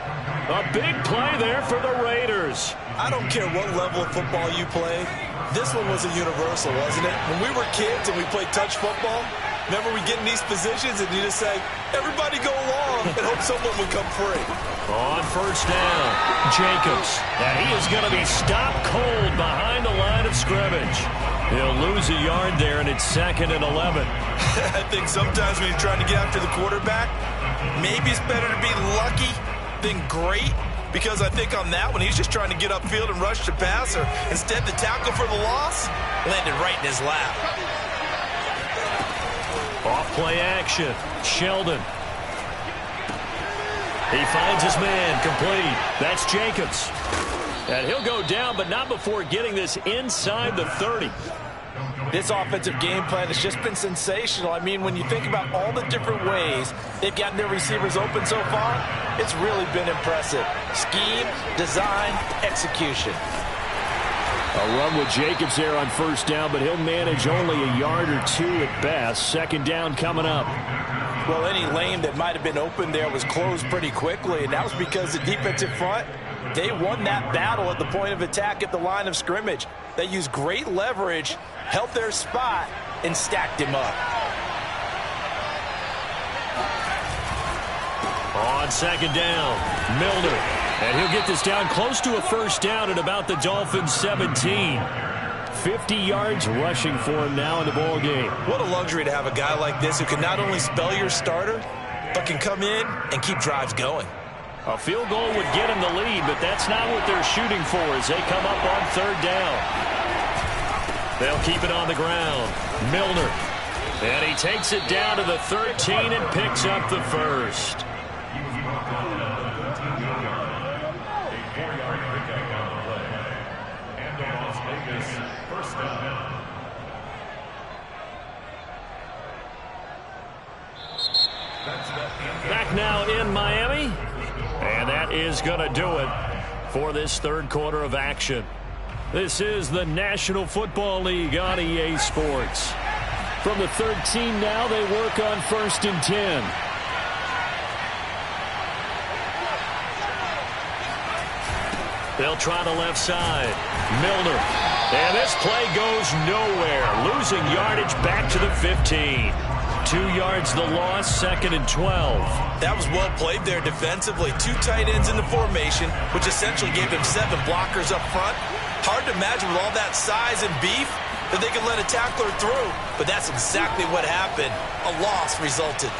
A big play there for the Raiders. I don't care what level of football you play. This one was a universal, wasn't it? When we were kids and we played touch football, remember we get in these positions and you just say, everybody go along and hope someone would come free. On 1st down, Jacobs. And he is going to be stopped cold behind the line of scrimmage. He'll lose a yard there, and it's 2nd and 11. I think sometimes when you're trying to get after the quarterback, maybe it's better to be lucky than great. Because I think on that one, he's just trying to get upfield and rush the passer. Instead, the tackle for the loss landed right in his lap. Off play action. Sheldon. He finds his man complete. That's Jacobs. And he'll go down, but not before getting this inside the 30. This offensive game plan has just been sensational. I mean, when you think about all the different ways they've gotten their receivers open so far, it's really been impressive. Scheme, design, execution. A run with Jacobs there on 1st down, but he'll manage only a yard or 2 at best. 2nd down coming up. Well, any lane that might have been open there was closed pretty quickly, and that was because the defensive front, they won that battle at the point of attack at the line of scrimmage. They used great leverage, held their spot, and stacked him up. On 2nd down, Milner. And he'll get this down close to a 1st down at about the Dolphins' 17. 50 yards rushing for him now in the ball game. What a luxury to have a guy like this who can not only spell your starter, but can come in and keep drives going. A field goal would get them the lead, but that's not what they're shooting for as they come up on third down. They'll keep it on the ground. Milner. And he takes it down to the 13 and picks up the first. He was brought down at the 13-yard line. A 4-yard pickup on the play. And the Las Vegas first down. Back now in Miami. And that is going to do it for this third quarter of action. This is the National Football League on EA Sports. From the 13 now, they work on 1st and 10. They'll try the left side. Milner. And this play goes nowhere. Losing yardage back to the 15. 2 yards the loss, 2nd and 12. That was well played there defensively. 2 tight ends in the formation, which essentially gave him 7 blockers up front. Hard to imagine with all that size and beef that they could let a tackler through, but that's exactly what happened. A loss resulted.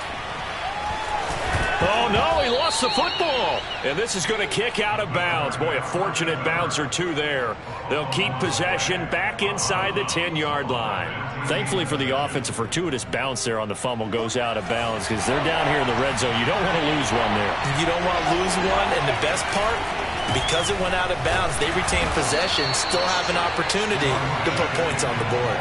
Oh, no, he lost the football. And this is going to kick out of bounds. Boy, a fortunate bounce or two there. They'll keep possession back inside the 10-yard line. Thankfully for the offense, a fortuitous bounce there on the fumble goes out of bounds because they're down here in the red zone. You don't want to lose one there. You don't want to lose one, and the best part, because it went out of bounds, they retain possession, still have an opportunity to put points on the board.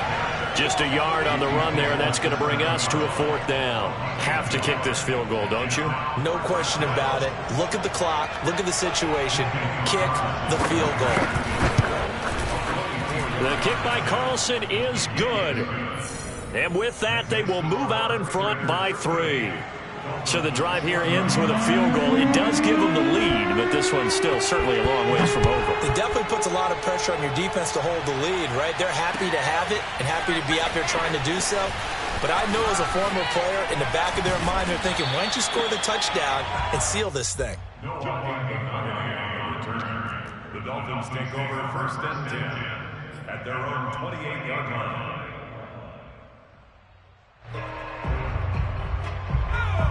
Just a yard on the run there. That's going to bring us to a 4th down. Have to kick this field goal, don't you? No question about it. Look at the clock. Look at the situation. Kick the field goal. The kick by Carlson is good. And with that, they will move out in front by 3. So the drive here ends with a field goal. It does give them the lead, but this one's still certainly a long ways from over. It definitely puts a lot of pressure on your defense to hold the lead, right? They're happy to have it and happy to be out there trying to do so. But I know as a former player, in the back of their mind, they're thinking, why don't you score the touchdown and seal this thing? No blocking on any return. The Dolphins take over 1st and 10 at their own 28-yard line.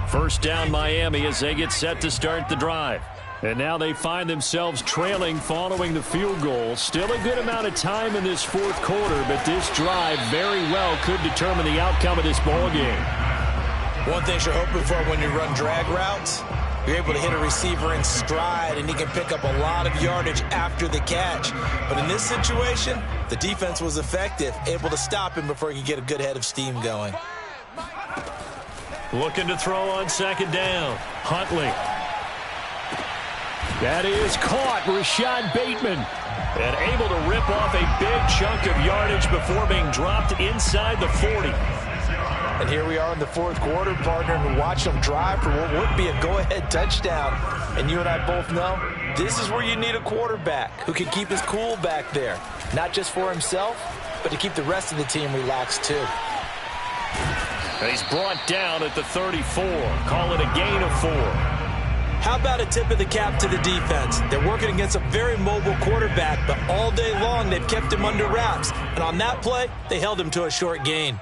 First down Miami as they get set to start the drive. And now they find themselves trailing following the field goal. Still a good amount of time in this 4th quarter, but this drive very well could determine the outcome of this ball game. One thing you're hoping for when you run drag routes, you're able to hit a receiver in stride, and he can pick up a lot of yardage after the catch. But in this situation, the defense was effective, able to stop him before he could get a good head of steam going. Looking to throw on 2nd down. Huntley. That is caught. Rashad Bateman. And able to rip off a big chunk of yardage before being dropped inside the 40. And here we are in the 4th quarter, partner, and watch them drive for what would be a go-ahead touchdown. And you and I both know this is where you need a quarterback who can keep his cool back there. Not just for himself, but to keep the rest of the team relaxed too. He's brought down at the 34. Call it a gain of 4. How about a tip of the cap to the defense? They're working against a very mobile quarterback, but all day long they've kept him under wraps. And on that play, they held him to a short gain.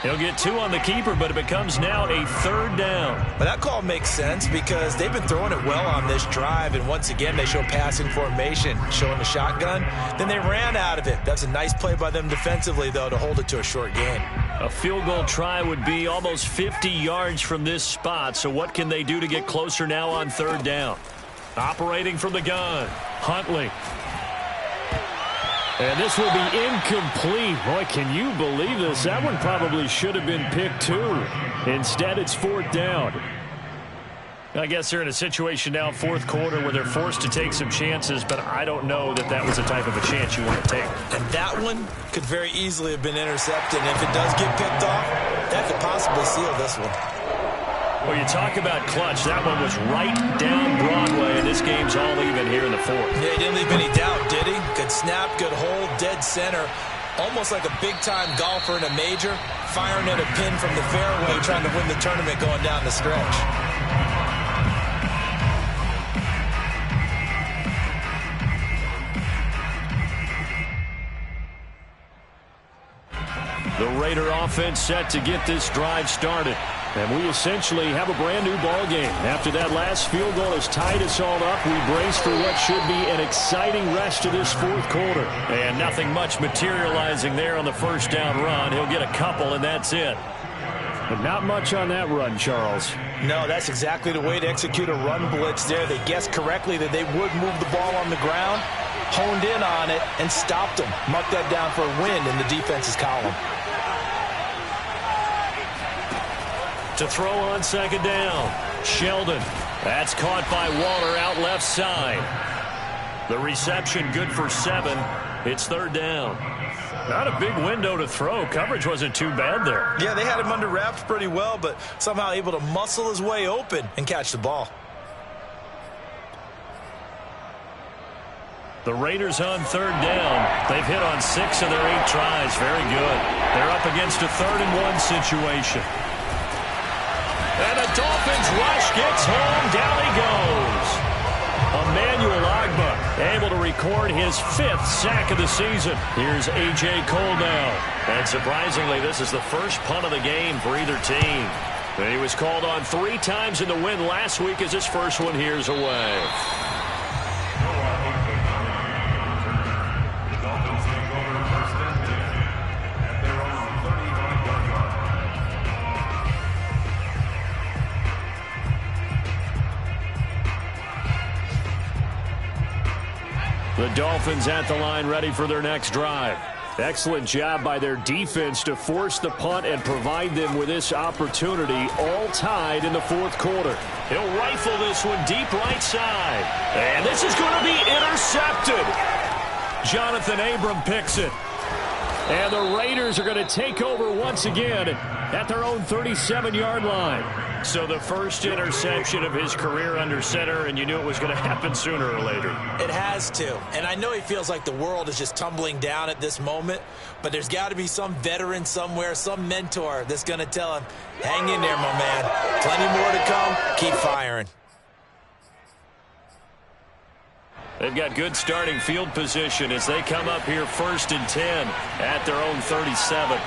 He'll get 2 on the keeper, but it becomes now a 3rd down. But that call makes sense because they've been throwing it well on this drive, and once again they show passing formation, showing the shotgun. Then they ran out of it. That's a nice play by them defensively, though, to hold it to a short gain. A field goal try would be almost 50 yards from this spot, so what can they do to get closer now on 3rd down? Operating from the gun, Huntley. And this will be incomplete. Boy, can you believe this? That one probably should have been picked too. Instead, it's 4th down. I guess they're in a situation now, 4th quarter, where they're forced to take some chances, but I don't know that that was the type of a chance you want to take. And that one could very easily have been intercepted. And if it does get picked off, that could possibly seal this one. Well, you talk about clutch. That one was right down Broadway, and this game's all even here in the 4th. Yeah, he didn't leave any doubt, did he? Good snap, good hold, dead center. Almost like a big-time golfer in a major, firing at a pin from the fairway, trying to win the tournament going down the stretch. The Raider offense set to get this drive started. And we essentially have a brand new ball game. After that last field goal has tied us all up, we brace for what should be an exciting rest of this fourth quarter. And nothing much materializing there on the first down run. He'll get a couple, and that's it. But not much on that run, Charles. No, that's exactly the way to execute a run blitz there. They guessed correctly that they would move the ball on the ground, honed in on it, and stopped them. Mark that down for a win in the defense's column. To throw on second down, Sheldon. That's caught by Waller out left side. The reception good for 7. It's third down. Not a big window to throw. Coverage wasn't too bad there. Yeah, they had him under wraps pretty well, but somehow able to muscle his way open and catch the ball. The Raiders on third down. They've hit on 6 of their 8 tries. Very good. They're up against a 3rd-and-1 situation. And the Dolphins rush gets home. Down he goes. Emmanuel Ogbah able to record his 5th sack of the season. Here's A.J. Cole now. And surprisingly, this is the first punt of the game for either team. And he was called on 3 times in the win last week as his first one here's away. The Dolphins at the line ready for their next drive. Excellent job by their defense to force the punt and provide them with this opportunity, all tied in the fourth quarter. He'll rifle this one deep right side. And this is going to be intercepted. Jonathan Abram picks it. And the Raiders are going to take over once again at their own 37-yard line. So the first interception of his career under center, and you knew it was going to happen sooner or later. It has to. And I know he feels like the world is just tumbling down at this moment, but there's got to be some veteran somewhere, some mentor that's going to tell him, hang in there, my man. Plenty more to come. Keep firing. They've got good starting field position as they come up here 1st and 10 at their own 37.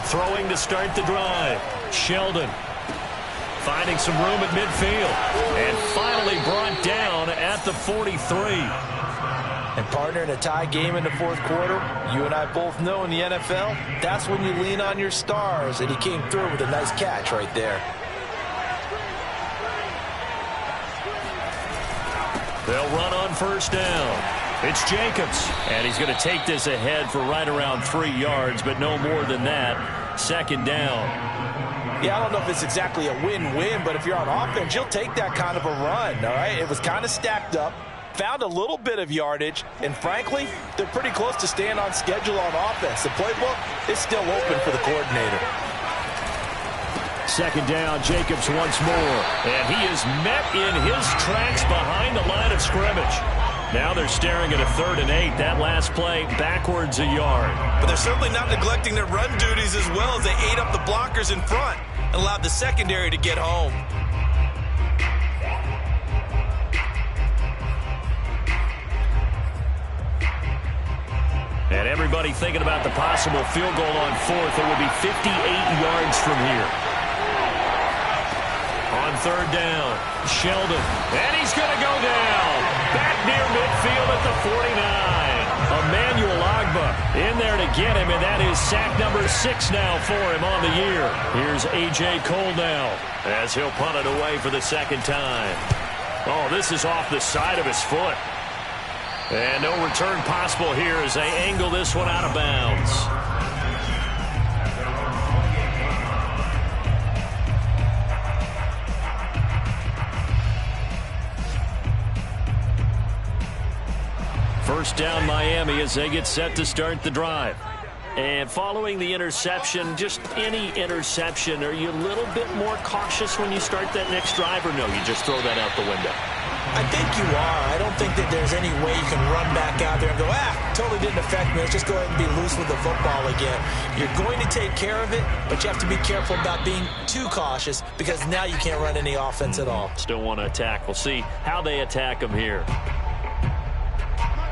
Throwing to start the drive. Sheldon finding some room at midfield. And finally brought down at the 43. And partner, in a tie game in the fourth quarter, you and I both know in the NFL, that's when you lean on your stars. And he came through with a nice catch right there. They'll run on first down. It's Jacobs, and he's going to take this ahead for right around 3 yards, but no more than that. Second down. Yeah, I don't know if it's exactly a win-win, but if you're on offense, you'll take that kind of a run, all right? It was kind of stacked up, found a little bit of yardage, and frankly, they're pretty close to staying on schedule on offense. The playbook is still open for the coordinator. Second down, Jacobs once more, and he is met in his tracks behind the line of scrimmage. Now they're staring at a 3rd and 8. That last play backwards a yard. But they're certainly not neglecting their run duties as well as they ate up the blockers in front and allowed the secondary to get home. And everybody thinking about the possible field goal on 4th. It will be 58 yards from here. On 3rd down, Sheldon. And he's going to go down. Back near midfield at the 49. Emmanuel Ogbah in there to get him, and that is sack number 6 now for him on the year. Here's A.J. Cole now as he'll punt it away for the 2nd time. Oh, this is off the side of his foot. And no return possible here as they angle this one out of bounds. First down Miami as they get set to start the drive. And following the interception, just any interception, are you a little bit more cautious when you start that next drive, or no, you just throw that out the window? I think you are. I don't think that there's any way you can run back out there and go, totally didn't affect me. Let's just go ahead and be loose with the football again. You're going to take care of it, but you have to be careful about being too cautious because now you can't run any offense at all. Still want to attack. We'll see how they attack them here.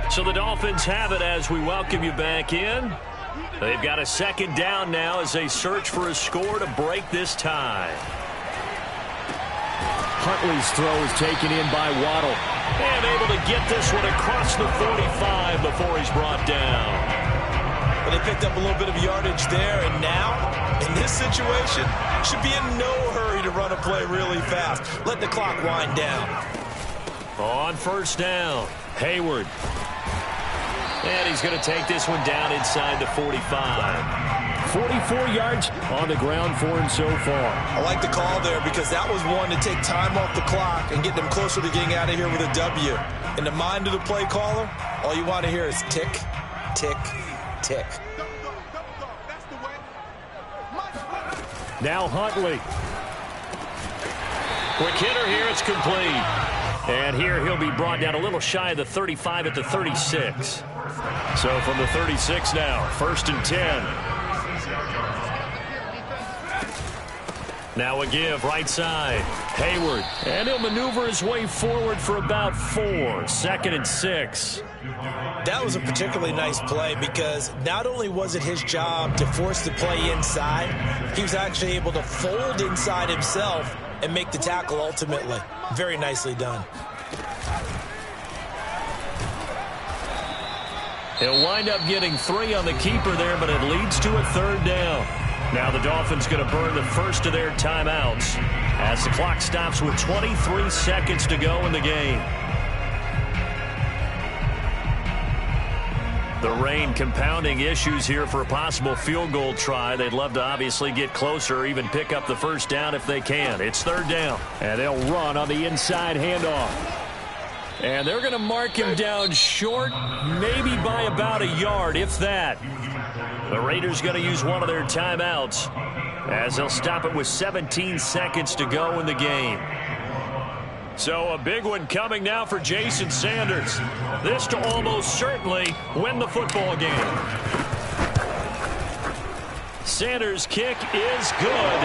So the Dolphins have it as we welcome you back in. They've got a second down now as they search for a score to break this tie. Huntley's throw is taken in by Waddle. And able to get this one across the 45 before he's brought down. But they picked up a little bit of yardage there, and now, in this situation, should be in no hurry to run a play really fast. Let the clock wind down. On first down, Hayward. And he's going to take this one down inside the 45. 44 yards on the ground for him so far. I like the call there because that was one to take time off the clock and get them closer to getting out of here with a W. In the mind of the play caller, all you want to hear is tick, tick, tick. Now Huntley. Quick hitter here, it's complete. And here he'll be brought down a little shy of the 35 at the 36. So from the 36 now, 1st and 10. Now a give, right side, Hayward. And he'll maneuver his way forward for about 4. 2nd and 6. That was a particularly nice play because not only was it his job to force the play inside, he was actually able to fold inside himself and make the tackle ultimately. Very nicely done. He'll wind up getting 3 on the keeper there, but it leads to a 3rd down. Now the Dolphins going to burn the first of their timeouts as the clock stops with 23 seconds to go in the game. The rain compounding issues here for a possible field goal try. They'd love to obviously get closer or even pick up the first down if they can. It's 3rd down. And they'll run on the inside handoff. And they're going to mark him down short, maybe by about a yard, if that. The Raiders going to use one of their timeouts as they'll stop it with 17 seconds to go in the game. So a big one coming now for Jason Sanders. This to almost certainly win the football game. Sanders' kick is good.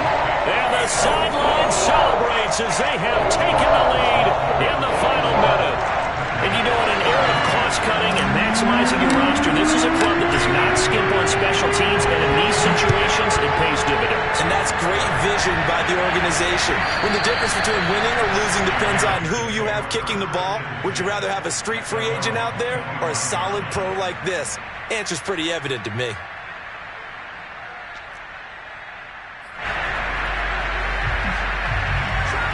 And the sideline celebrates as they have taken the lead in the final minute. And you know, in an era of cost-cutting and maximizing your roster, this is a club that does not skimp on special teams, and in these situations, it pays dividends. And that's great vision by the organization. When the difference between winning or losing depends on who you have kicking the ball, would you rather have a street free agent out there or a solid pro like this? Answer's pretty evident to me.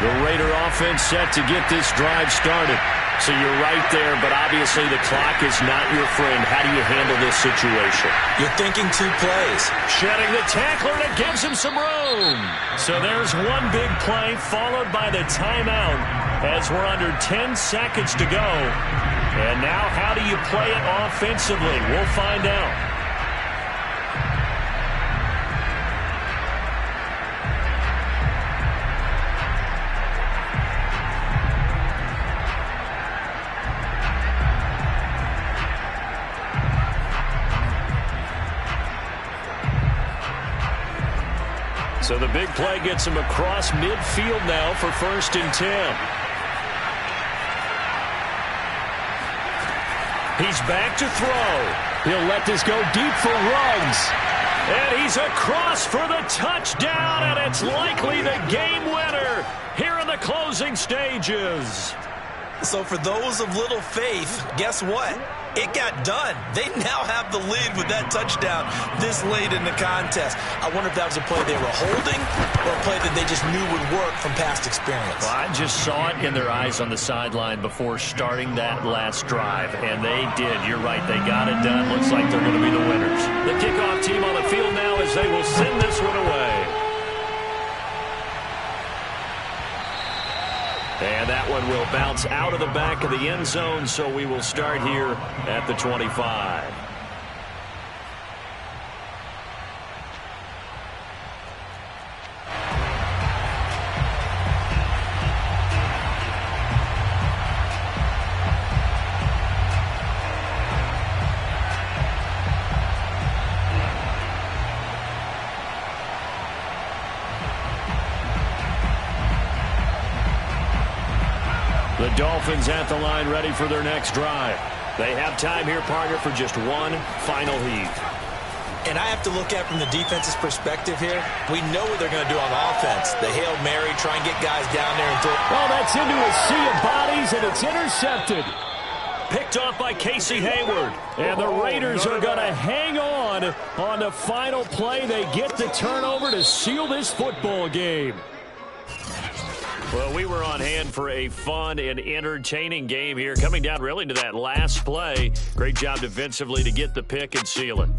The Raider offense set to get this drive started. So you're right there, but obviously the clock is not your friend. How do you handle this situation? You're thinking 2 plays. Shedding the tackler, and it gives him some room. So there's one big play followed by the timeout as we're under 10 seconds to go. And now how do you play it offensively? We'll find out. So the big play gets him across midfield now for 1st and 10. He's back to throw. He'll let this go deep for Ruggs. And he's across for the touchdown, and it's likely the game winner here in the closing stages. So for those of little faith, guess what? It got done. They now have the lead with that touchdown this late in the contest. I wonder if that was a play they were holding or a play that they just knew would work from past experience. Well, I just saw it in their eyes on the sideline before starting that last drive, and they did. You're right. They got it done. Looks like they're going to be the winners. The kickoff team on the field now as they will send this one away. And that one will bounce out of the back of the end zone, so we will start here at the 25. The Dolphins at the line ready for their next drive. They have time here, partner, for just one final heave. And I have to look at it from the defense's perspective here. We know what they're going to do on offense. The Hail Mary, try and get guys down there and throw. Well, that's into a sea of bodies, and it's intercepted. Picked off by Casey Hayward. And the Raiders are going to hang on the final play. They get the turnover to seal this football game. Well, we were on hand for a fun and entertaining game here. Coming down really to that last play. Great job defensively to get the pick and seal it.